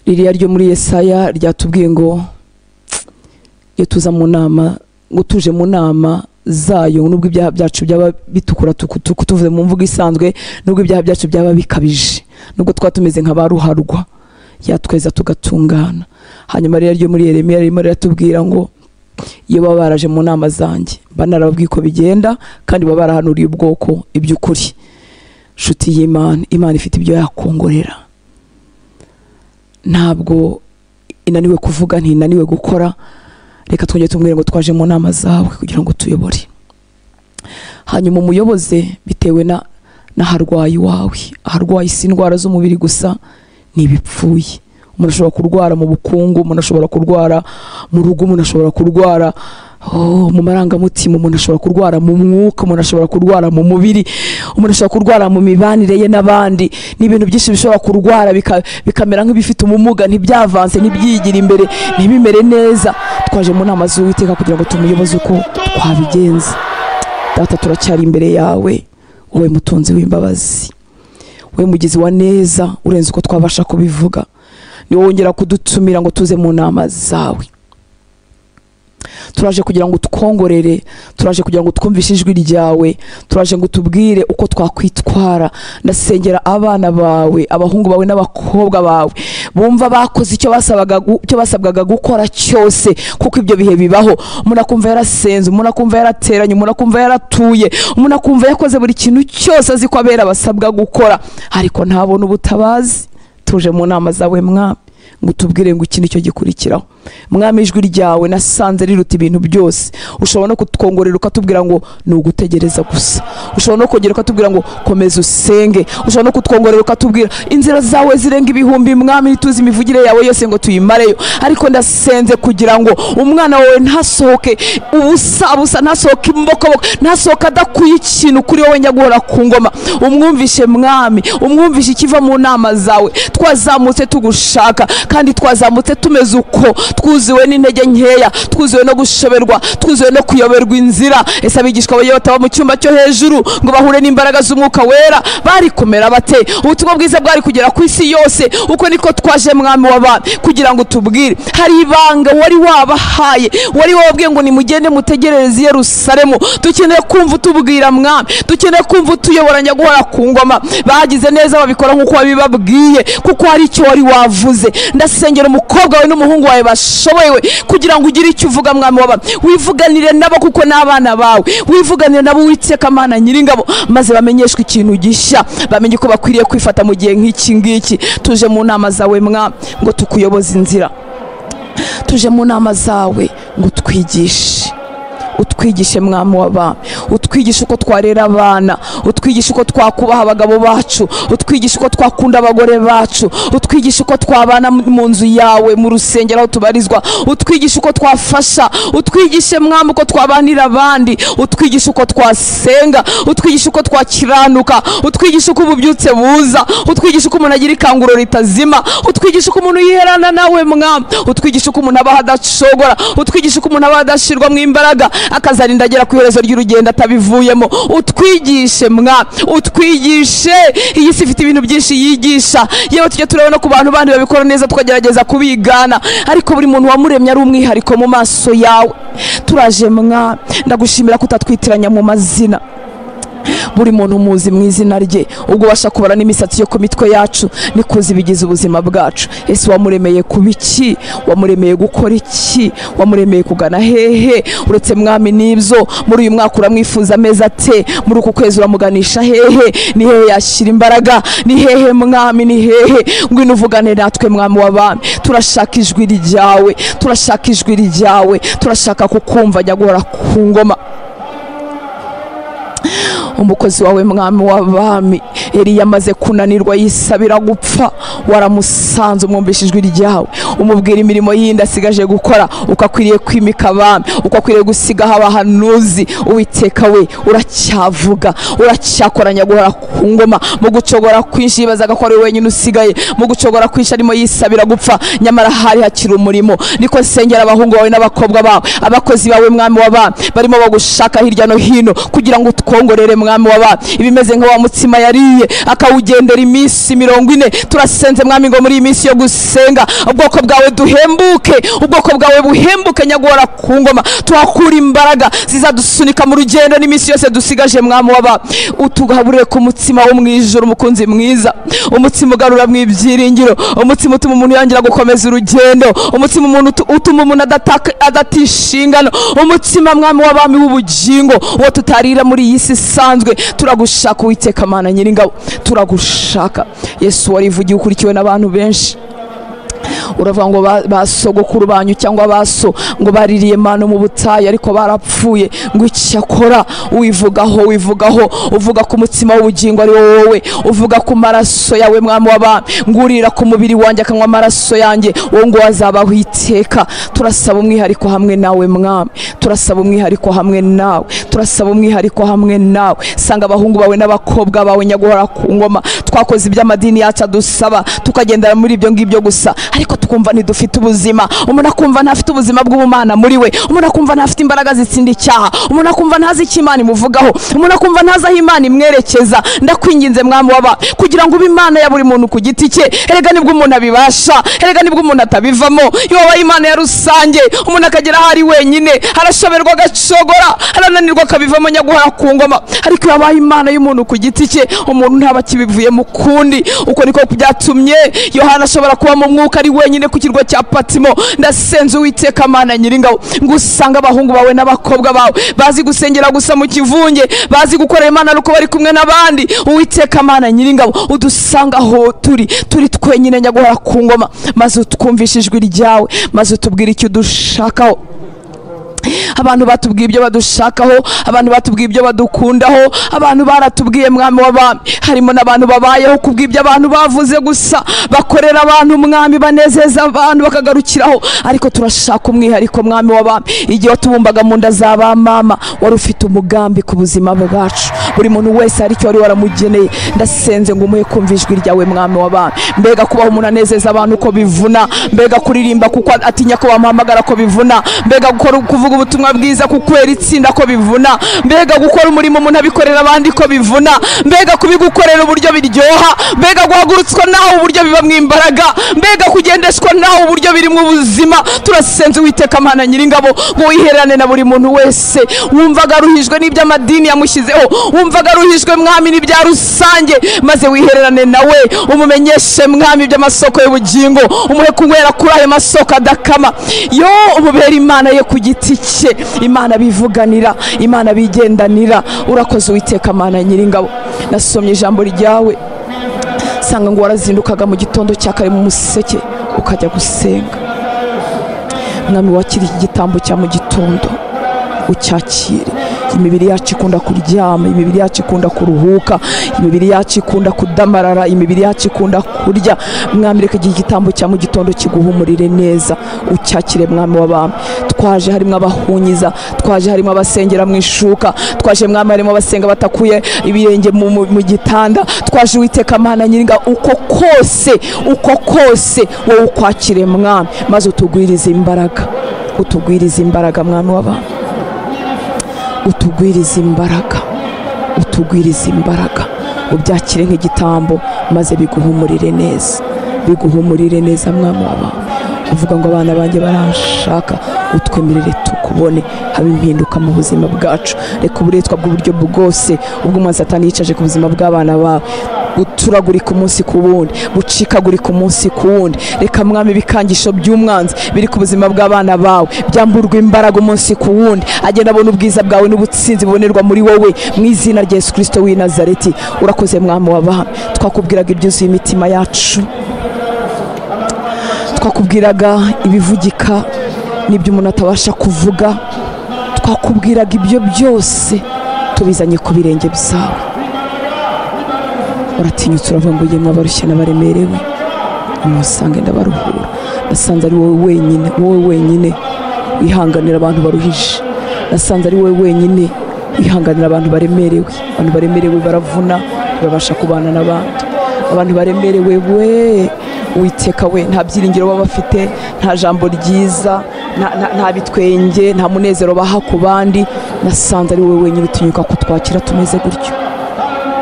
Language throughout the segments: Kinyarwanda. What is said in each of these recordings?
ririya ryo muri Yesaya ryatubwiye ngo iyo tuza mu nama, ngo tuje mu nama zayo nubwo ibyaha byacu byaba bitukura tuvuze mu mvugo isanzwe, nubwo ibyaha byacu byaba bikabije, nubwo twatumeze nk'abaruharwa, yatweza tugatungana. Hanyuma rero ryo muri Yeremiya ririmo riratubwira ngo iyo baba baraje mu nama zanjye banarababwiye ko bigenda kandi baba barahanuriye ubwoko iby'ukuri. Nshuti y'Imana, Imana ifite ibyo yakongorera, ntabwo inaniwe kuvuga, ntinaniwe gukora. Reka twongere tumubwire ngo twaje mu nama zawe kugira ngo tuyobore. Hanyuma umuyoboze bitewe na harwayi wawe. Harwayi si indwara z'umubiri gusa, ni ibipfuye. Umuntu ashobora kurwara mu bukungu, umuntu ashobora kurwara mu rugo, umuntu ashobora kurwara mu marangamutima, umuntu ashobora kurwara mu mwuka, umuntu ashobora kurwara mu mubiri, umuntu ashobora kurwara mu mibanire ye n'abandi. Ni ibintu byinshi bishobora kurwara bikamera nk'ibifite umumuga, ntibyavanse, ntibyigira imbere, ntibimere neza. Twaje mu nama z'Uwiteka kugira ngo tumuyoboze uko twabigenza. Data, turacyari imbere yawe, wowe mutunzi w'imbabazi, wowe mugizi wa neza urenze uko twabasha kubivuga. Ni wowe wongera kudutumira ngo tuze mu nama zawe. Turaje kugira ngo tukongorere, turaje kugira ngo twumvishe ijwi ryawe, turaje ngo tubwire uko twakwitwara. Ndasengera abana bawe, abahungu bawe n'abakobwa bawe, bumva bakoze icyo basabwaga gukora cyose, kuko ibyo bihe bibaho. Umuntu akumva yarasenze, umuntu akumva yarateranye, umuntu akumva yaratuye, umuntu akumva yakoze buri kintu cyose azi ko abera basabwa gukora, ariko ntabona ubutabazi. Tuje mu nama zawe Mwami ngo tubwire ngo iki nicyo gikurikiraho. Mwami, ijwi ryawe nasanze riruta ibintu byose. Ushobora no kutwongorera ukatubwira ngo ni ugutegereza gusa. Ushobora no kongera ukatubwira ngo komeza usenge. Ushobora no kutwongorera ukatubwira inzira zawe zirenga ibihumbi. Mwami, nituzi imivugire yawe yose ngo tuyimareyo, ariko ndasenze kugira ngo umwana wawe ntasohoke ubusa, ntasohoke imbokoboko, ntasohoke adakuye ikintu kuri wowe nyaguhora ku ngoma. Umwumvishe Mwami, umwumvishe ikiva mu nama zawe. Twazamutse tugushaka kandi twazamutse tumeze uko, twuzuwe n'intege nkeya, twuzuwe no gushoberwa, twuzuwe no kuyoberwa inzira. Ese abigishwa bagiye bataba mu cyumba cyo hejuru ngo bahure n'imbaraga z'umwuka wera, bari kumera bate? Ubutumwa bwiza bwari kugera ku isi yose. Uko niko twaje Mwami w'abantu kugira ngo tubwire, hari ibanga wari wabahaye, wari wababwiye ngo nimugende mutegereze i Yerusalemu. Dukeneye kumva utubwira Mwami, dukeneye kumva utuyoboranya guhora ku ngoma. Bagize neza babikora nk'uko wabibabwiye, kuko hari icyo wari wavuze. Ndasengera umukobwa wawe n'umuhungu wawe bashoboye kugira ngo ugire icyo uvuga Mwami w'abantu. Wivuganire nabo kuko n'abana bawe, wivuganire nabo Uwiteka Mana Nyiringabo, maze bamenyeshwe ikintu gishya, bamenye ko bakwiriye kwifata mu gihe nk'iki ngiki. Tuje mu nama zawe Mwami ngo tukuyoboze inzira. Tuje mu nama zawe ngo twigishe, utwigishe Mwami w'abami, utwigishe uko twarera abana, utwigishe uko twakubaha abagabo bacu, utwigishe uko twakunda abagore bacu, utwigishe uko twabana mu nzu yawe, mu rusengero aho tubarizwa, utwigishe uko twafasha, utwigishe Mwami uko twabanira abandi, utwigishe uko twasenga, utwigishe uko twakiranuka, utwigishe uko ububyutse buza, utwigishe uko umuntu agira ikanguro ritazima, utwigishe uko umuntu yiherana nawe Mwami, utwigishe uko umuntu abaho adacogora, utwigishe uko umuntu abaho adashirwa mu imbaraga, akazarinda agera ku iherezo ry'urugendo atabivuyemo. Utwigishe Mwami, utwigishe. Iyi si ifite ibintu byinshi yigisha, yewe tujye turabona ku bantu bandi babikora neza tukagerageza kubigana, ariko buri muntu wamuremye ari umwihariko mu maso yawe. Turaje Mwami, ndagushimira kutatwitiranya mu mazina. Buri muntu muzi mu izina rye, ubwo basha kubara n'imisatsi yo ku mitwe yacu, nikuzi bigize ubuzima bwacu. Ese wamuremeye kuba iki? Wamuremeye gukora iki? Wamuremeye kugana hehe? Uretse Mwami n'ibyo, muri uyu mwaka uramwifuza ameza ate? Muri uku kwezi uramuganisha hehe? Ni hehe yashyira imbaraga? Ni hehe Mwami? Ni hehe? Ngwino uvugane natwe Mwami w'abami. Turashaka ijwi ryawe, turashaka ijwi ryawe, turashaka kukumva nyaguhora ku ngoma. Umukozi wawe Mwami w'abami Eliya amaze kunanirwa yisabira gupfa, waramusanze umwumvishe ijwi ryawe, umubwira imirimo yindi asigaje gukora, ukakwiriye kwimika abami, ukakwiriye gusigaho abahanuzi. Uwiteka we uracyavuga, uracyakoranya guhora ku ngoma. Mu gucogora kwinshi yibazaga ko ari wenyine usigaye, mu gucogora kwinshi arimo yisabira gupfa, nyamara hari hakiri umurimo. Niko sengera abahungu bawe n'abakobwa bawe, abakozi bawe mwami w'abami, barimo bagushaka hirya no hino kugira ngo utwongorere mwami w'abami. Ibimeze nka wa mutsima yariye akawugendera iminsi 40, turasenze mwami ngo muri iyi minsi yo gusenga ubwoko bwawe duhembuke, ubwoko bwawe buhembuke nyaguhora ku ngoma. Tuhakura imbaraga zizadusunika mu rugendo n'iminsi yose dusigaje mwami w'abami. Utugaburire ku mutsima wo mu ijuru mukunzi mwiza, umutsima ugarura mu ibyiringiro, umutsima utuma umuntu yangira gukomeza urugendo, umutsima umuntu utuma umuntu adatishingano, umutsima mwami w'abami w'ubugingo uwo tutarira muri iyi si isanzwe. Turagushaka Uwiteka Mana Nyiringabo, turagushaka Yesu. Warivugiye ukurikiwe n'abantu benshi, uravuga ngo basogokuru banyu cyangwa baso ngo baririye Mana mu butayu ariko barapfuye, ngo icyakora wivugaho uvuga ku mutsima w'ubugingo ari wowe, uvuga ku maraso yawe mwami w'abami, ngurira ku mubiri wanjye akanywa amaraso yanjye, wowe ngo wazabaho iteka. Turasaba umwihariko hamwe nawe mwami, turasaba umwihariko hamwe nawe, turasaba umwihariko hamwe nawe. Sanga abahungu bawe n'abakobwa bawe nyaguhora ku ngoma. Twakoze iby'amadini yacu adusaba, tukagendera muri ibyo ngibyo gusa, ariko tukumva ntidufite ubuzima. Umuntu akumva ntafite ubuzima bw'ubumana muri we, umuntu akumva ntafite imbaraga zitsinda icyaha, umuntu akumva ntazi icyo Imana imuvugaho, umuntu akumva ntazi aho Imana imwerekeza. Ndakwinginze mwami w'aba kugira ngo ube Imana ya buri muntu ku giti cye. Erega nibwo umuntu abibasha, erega nibwo umuntu atabivamo. Iyo wabaye Imana ya rusange, umuntu akagera ahari wenyine, arashoberwa agacogora, arananirwa akabivamo nyaguhora ku ngoma. Ariko iyo wabaye Imana y'umuntu ku giti cye, umuntu ntaba kibivuye mu kundi. Uko niko byatumye Yohana ashobora kuba mu mwuka ari wenyine ku kirwa cya Patimo. Ndasenze Uwiteka Mana Nyiringabo, ngusanga abahungu bawe n'abakobwa bawe bazi gusengera gusa mu kivunge, bazi gukorera Imana nuko bari kumwe n'abandi. Uwiteka Mana Nyiringabo, udusanga aho turi twenyine nyaguhora ku ngoma, maze utwumvishe ijwi ryawe, maze utubwire icyo dushakaho. Abantu batubwiye ibyo badushakaho, abantu batubwiye ibyo badukundaho, abantu baratubwiye mwami w'abami. Harimo n'abantu babayeho kubw'ibyo abantu bavuze gusa, bakorera abantu mwami, banezeza abantu bakagarukiraho. Ariko turashaka umwihariko mwami w'abami. Igihe watubumbaga mu nda z'aba mama, wari ufite umugambi ku buzima bwacu. Buri muntu wese hari icyo wari waramugeneye. Ndasenze ngo umuhe kumva ijwi ryawe mwami w'abami. Mbega kubaho umuntu anezeza abantu ko bivuna, mbega kuririmba kuko atinya ko bamuhamagara ko bivuna, mbega kuvuga ubutumwa bwiza kukwera itsinda ko bivuna, mbega gukora umurimo umuntu abikorera abandi ko bivuna, mbega kubigukorera uburyo biryoha, mbega guhagurutswa naho uburyo bibamwe imbaraga, mbega kugendeshwa naho uburyo birimo ubuzima. Turasenze Uwiteka Mana Nyiringabo ngo wihererane na buri muntu wese wumvaga aruhijwe n'iby'amadini yamushyizeho, wumvaga aruhijwe mwami n'ibya rusange, maze wihererane nawe umumenyeshe mwami iby'amasoko y'ubugingo, umuhe kunywera kuri ayo masoko adakama. Yo umubera Imana ye ku giti cye, Imana bivuganira, Imana bigendanira. Urakoze Uwiteka Mana Nyiringabo. Nasomye ijambo ryawe, sanga ngo warazindukaga mu gitondo cya kare mu museke ukajya gusenga. Mwami wakiri iki gitambo cya mu gitondo, ucyakire. Imibiri yacu ikunda kuryama, imibiri yacu ikunda kuruhuka, imibiri yacu ikunda kudamarara, imibiri yacu ikunda kurya. Mwami reka iki gitambo cya mu gitondo kiguhumurire neza, ucyakire mwami w'abami. Twaje harimo abahunyiza, twaje harimo abasengera mu ishuka, twaje mwami harimo abasenga batakuye ibirenge mu gitanda. Twaje Uwiteka Mana Nyiringabo, uko kose wowe ukwakire mwami, maze utugwirize imbaraga, utugwirize imbaraga mwami w'abami, utugwirize imbaraga, utugwirize imbaraga. Ubyakire nk'igitambo maze biguhumurire neza, biguhumurire neza mwami w'abami. Uvuga ngo abana banjye barashaka, utwemerere tukubone, habe impinduka mu buzima bwacu. Reka uburetwa bw'uburyo bwose ubwo Satani yicaje ku buzima bw'abana bawe buturagurika umunsi ku wundi, bucikagurika umunsi ku wundi. Reka mwami ibikangisho by'umwanzi biri ku buzima bw'abana bawe byamburwa imbaraga umunsi ku wundi, agenda abona ubwiza bwawe n'ubutsinzi bubonerwa muri wowe, mu izina rya Yesu Kristo w'i Nazareti. Urakoze mwami w'abami. Twakubwiraga ibyuzuye imitima yacu, twakubwiraga ibivugika n'ibyo umuntu atabasha kuvuga, twakubwiraga ibyo byose tubizanye ku birenge byawe. Uratinyutse uravuga ngo yemwe abarushye n'abaremerewe, nimusange ndabaruhura. Nasanze ari wowe wenyine wihanganira abantu baruhije. Nasanze ari wowe wenyine wihanganira abantu baremerewe baravuna babasha kubana n'abandi. Abantu baremerewe we Uwiteka we nta byiringiro baba bafite, nta jambo ryiza, nta bitwenge, nta munezero baha ku bandi. Nasanze ari wowe wenyine utinyuka kutwakira tumeze gutyo.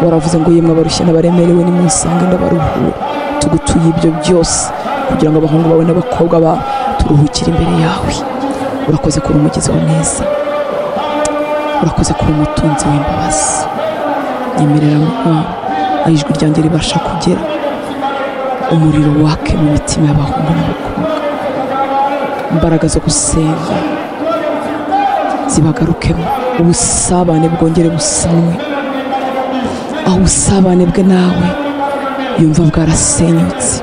Waravuze ngo yemwe abarushye n'abaremerewe nimusange ndabaruhura. Tugutuye ibyo byose kugira ngo abahungu bawe n'abakobwa bawe turuhukire imbere yawe. Urakoze kuri umugizi wa neza, urakoze kuri umutunzi w'imbabazi. Nyemerera Mwana aho ijwi ryanjye ribasha kugera, umuriro wake mu mitima y'abahungu n'abakobwa. Imbaraga zo gusenga zibagarukemo, ubusabane bwongere busanwe. Aho ubusabane bwe nawe yumva bwarasenyutse,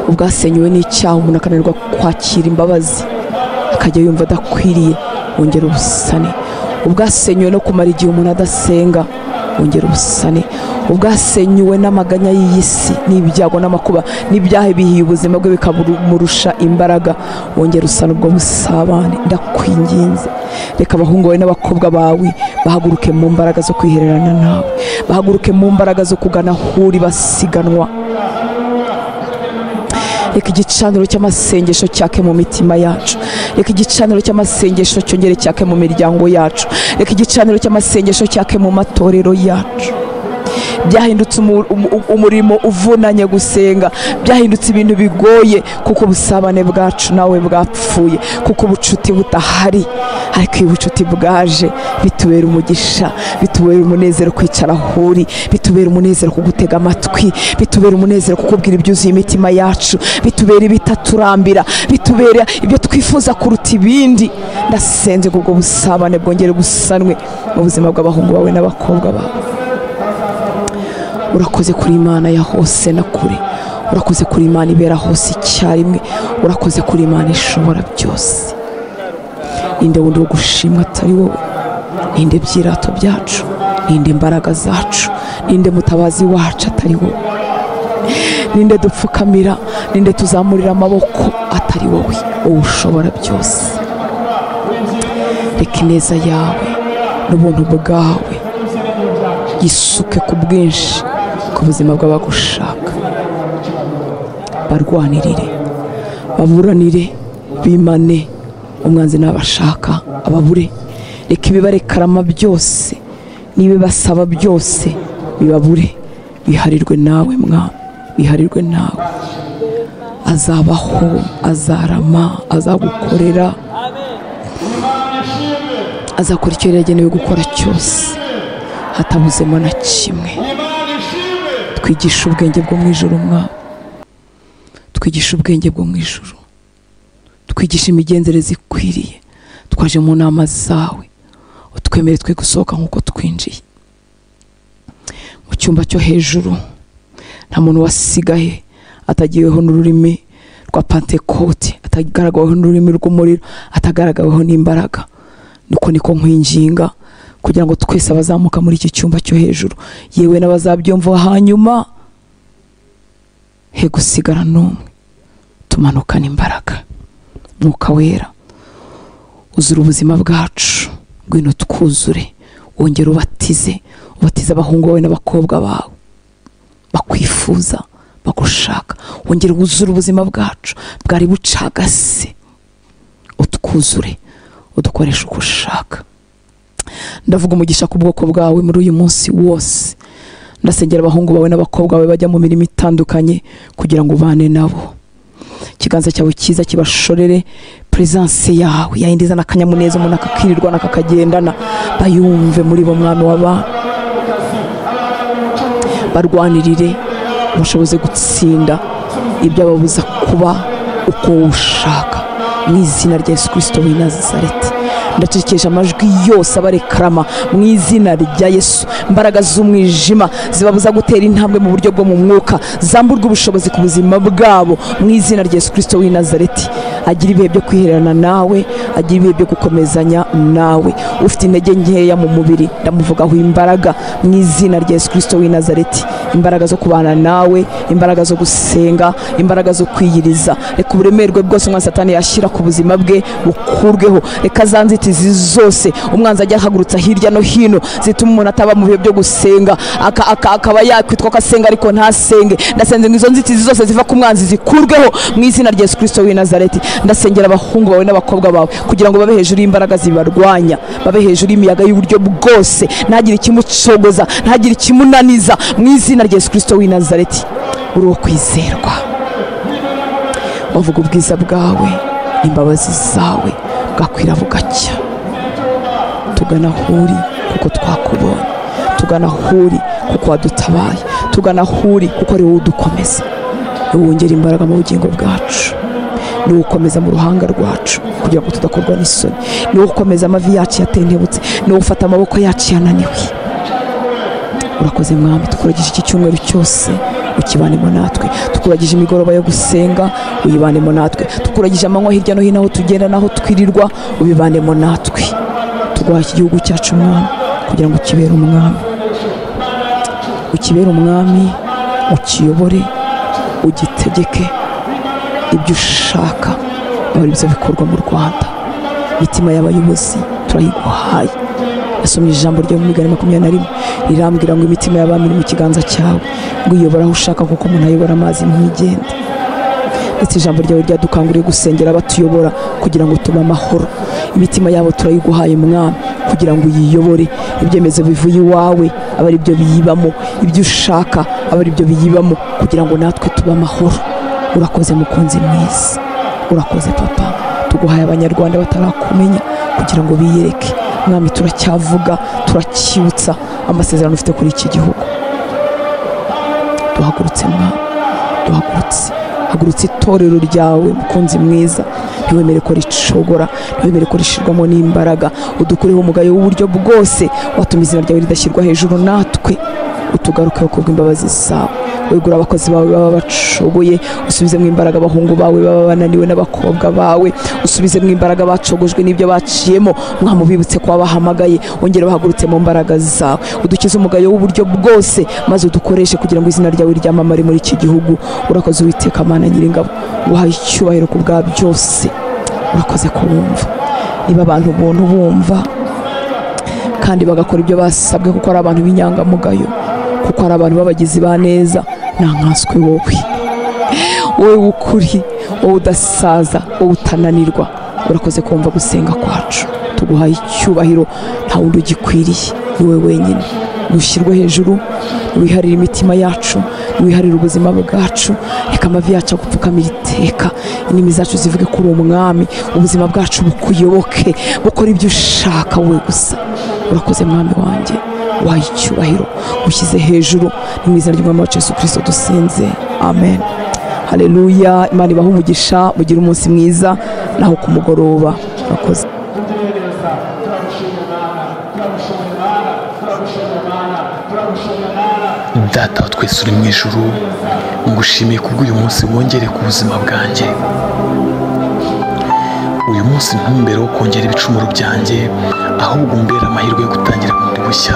ubwasenyuwe n'icyaha umuntu akananirwa kwakira imbabazi akajya yumva adakwiriye, wongera ubusane. Ubwasenyuwe no kumara igihe umuntu adasenga, wongera ubusane. Ubwasenyuwe n'amaganya y'iyi si n'ibyago n'amakuba n'ibyaha bihiye ubuzima bwe bikamurusha imbaraga, wongera usana ubwo busabane. Ndakwinginze reka abahungu bawe n'abakobwa bawe bahaguruke mu mbaraga zo kwihererana nawe, bahaguruke mu mbaraga zo kugana ahuri basiganwa. Reka igicaniro cy'amasengesho cyake mu mitima yacu, reka igicaniro cy'amasengesho cyongere cyake mu miryango yacu, reka igicaniro cy'amasengesho cyake mu matorero yacu. Byahindutse umurimo uvunanye gusenga, byahindutse ibintu bigoye kuko ubusabane bwacu nawe bwapfuye, kuko ubucuti butahari. Ariko iyo ubucuti bwaje bitubera umugisha, bitubera umunezero kwicara ahuri, bitubera umunezero kugutega amatwi, bitubera umunezero kukubwira ibyuzuye imitima yacu, bitubera ibitaturambira, bitubera ibyo twifuza kuruta ibindi. Ndasenze ubwo busabane bwongere busanwe mu buzima bw'abahungu bawe n'abakobwa bawe. Urakoze kuri Imana ya hose na kure, urakoze kuri Imana ibera hose icyarimwe, urakoze kuri Imana ishobora byose. Ninde wundi wo gushimwa atari wowe? Ninde byirato byacu? Ninde imbaraga zacu? Ninde mutabazi wacu atari wowe? Ninde dupfukamira? Ninde tuzamurira amaboko atari wowe? Wowe ushobora byose. Reka ineza yawe n'ubuntu bwawe yisuke ku bwinshi ku buzima bw'abagushaka. Barwanirire, baburanire, bimane umwanzi n'abashaka ababure. Reka ibibarekarama byose n'ibibasaba byose bibabure, biharirwe nawe Mwami, biharirwe nawe. Azabaho, azarama, azagukorera, azakora icyo yagenewe gukora cyose hatabuzemo na kimwe. Twigisha ubwenge bwo mu ijuru Mwami, twigisha ubwenge bwo mu ijuru, twigisha imigenzereze ikwiriye. Twaje mu nama zawe, utwemere twe gusohoka nk'uko twinjiye mu cyumba cyo hejuru. Nta muntu wasigaye atagiweho n'ururimi rwa Pentekote, atagaragaweho n'ururimi rw'umuriro, atagaragaweho n'imbaraga. Niko nkwinginga kugira ngo twese abazamuka muri iki cyumba cyo hejuru, yewe n'abazabyumva hanyuma, he gusigara n'umwe. Tumanukana imbaraga. Mwuka wera uzura ubuzima bwacu, ngwino twuzure, wongere ubatize abahungu bawe n'abakobwa bawe bakwifuza, bagushaka. Wongere wuzure ubuzima bwacu bwari bucagase, utwuzure, udukoresha uko ushaka. Ndavuga umugisha ku bwoko bwawe muri uyu munsi wose. Ndasengera abahungu bawe n'abakobwa bawe bajya mu mirimo itandukanye kugira ngo ubane nabo. Ikiganza cyawe cyiza kibashorere, presence yawe yayindiza n'akanyamuneza umuntu akakirirwa n'akakagendana, bayumve muri bo Mwami w'abantu. Barwanirire ubushoboze gutsinda ibyo ababuza kuba uko ushaka, mu izina rya Yesu Kristo w'i Nazareti. Ndacecekesha amajwi yose abarekarama mu izina rya Yesu. Imbaraga z'umwijima zibabuza gutera intambwe mu buryo bwo mu mwuka, zamburwa ubushobozi ku buzima bwabo mu izina rya Yesu Kristo w'i Nazareti. Agira ibihe byo kwihererana nawe, agira ibihe byo gukomezanya nawe. Ufite intege nkeya mu mubiri, ndamuvugaho imbaraga mu izina rya Yesu Kristo w'i Nazareti, imbaraga zo kubana nawe, imbaraga zo gusenga, imbaraga zo kwiyiriza. Reka uburemerwe bwose umwanzi Satani yashyira ku buzima bwe bukurweho. Reka za nzitizi zose umwanzi ajya ahagurutsa hirya no hino zituma umuntu ataba mu bihe byo gusenga, akaba yakwitwa ko asenga ariko ntasenge. Ndasenze ngo izo nzitizi zose ziva ku mwanzi zikurweho mu izina rya Yesu Kristo w'i Nazareti. Ndasengera abahungu bawe n'abakobwa bawe kugira ngo babe hejuru y'imbaraga zibarwanya, babe hejuru y'imiyaga y'uburyo bwose, ntagire ikimucogoza, ntagire ikimunaniza mu izina rya Yesu Kristo w'i Nazareti. Uri uwo kwizerwa, bavuga ubwiza bwawe n'imbabazi zawe bwakwira bugacya. Tugana huri kuko twakubonye, tugana huri kuko wadutabaye, tugana huri kuko ari wowe udukomeza. Wongera imbaraga mu bugingo bwacu, ni ukomeza mu ruhanga rwacu kugira ngo tudakorwa n'isoni, ni ukomeza amavi yacu yatentebutse, ni ufata amaboko yacu yananiwe. Urakoze Mwami, tukuragije iki cyumweru cyose ukibanemo natwe, tukuragije imigoroba yo gusenga uyibanemo natwe, tukuragije amanywa hirya no hino aho tugenda naho twirirwa ubibanemo natwe. Tuguha iki gihugu cyacu Mwami kugira ngo ukibere umwami, ukibere umwami, ukiyobore, ugitegeke ibyo ushaka, abari byo bikorwa mu Rwanda. Imitima y'abayobozi turayiguhaye. Nasomye ijambo ryo mu Migani 21 rirambwira ngo imitima y'abami iri mu kiganza cyawe, ngo uyobora aho ushaka kuko umuntu ayobora amazi nk'imigende. Ndetse ijambo ryawe ryadukanguriye gusengera abatuyobora kugira ngo tube amahoro. Imitima yabo turayiguhaye Mwami kugira ngo uyiyobore, ibyemezo bivuye iwawe aba ari byo biyibamo, ibyo ushaka aba ari byo biyibamo kugira ngo natwe tube amahoro. Urakoze mukunzi mwiza, urakoze Papa. Tuguhaye abanyarwanda batarakumenya kugira ngo biyereke Mwami. Turacyavuga, turacyibutsa amasezerano ufite kuri iki gihugu. Duhagurutse Mwami, duhagurutse, hagurutse itorero ryawe mukunzi mwiza. Ntiwemere ko ricogora, ntiwemere ko rishirwamo n'imbaraga. Udukureho umugayo w'uburyo bwose watuma izina ryawe ridashyirwa hejuru. Natwe utugarukeho kubw'imbabazi zawe. Wegura abakozi bawe baba bacogoye, usubize mu imbaraga abahungu bawe baba bananiwe n'abakobwa bawe, usubize mu imbaraga bacogojwe n'ibyo baciyemo. Mwami, ubibutse ko wabahamagaye, wongere bahagurutse mu mbaraga zawe. Udukize umugayo w'uburyo bwose, maze udukoreshe kugira ngo izina ryawe ryamamare muri iki gihugu. Urakoze Uwiteka Mana Nyiringabo, nguhaye icyubahiro ku bwa byose. Urakoze kuwumva. Niba abantu ubuntu bumva kandi bagakora ibyo basabwe, kuko ari abantu b'inyangamugayo, kuko ari abantu b'abagizi ba neza, nta nkanswe wowe, wowe w'ukuri, wowe udasaza, wowe utananirwa. Urakoze kumva gusenga kwacu. Tuguhaye icyubahiro, nta wundi ugikwiriye, ni wowe wenyine. Nushyirwe hejuru, wiharire imitima yacu, wiharire ubuzima bwacu. Reka amavi yacu agupfukamira iteka, indimi zacu zivuge kuri umwami, ubuzima bwacu bukuyoboke, bukora ibyo ushaka wowe gusa. Urakoze Mwami wanjye, wahaye icyubahiro, ushyize hejuru. Ni mu izina ry'Umwami wacu Yesu Kristo dusenze, amen. Haleluya. Imana ibahe umugisha, mugire umunsi mwiza naho ku mugoroba. Urakoze. Data wa twese uri mu ijuru, ngushimiye kubw'uyu munsi wongere ku buzima bwanjye. Uyu munsi ntumbere wo kongera ibicumuro byanjye, ahubwo umbera amahirwe yo gutangira bundi bushya,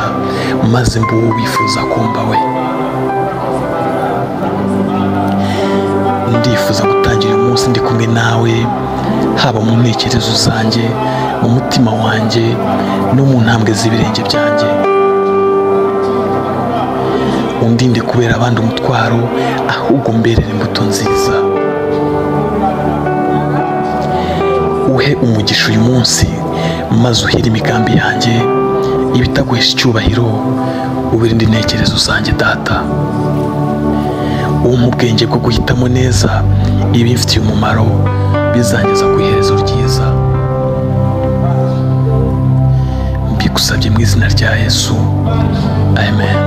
maze mbe uwo wifuza kumba we. Ndifuza gutangira uyu munsi ndi kumwe nawe, haba mu ntekerezo zanjye, mu mutima wanjye, no mu ntambwe z'ibirenge byanjye. Undinde kubera abandi umutwaro, ahubwo mberere imbuto nziza. Uhe umugisha uyu munsi, maze uhire imigambi yanjye, ibitaguhesha icyubahiro ubirinde intekerezo zanjye Data. Umpa ubwenge bwo guhitamo neza ibimfitiye umumaro, bizangeza ku iherezo ryiza. Mbigusabye mu izina rya Yesu, amen.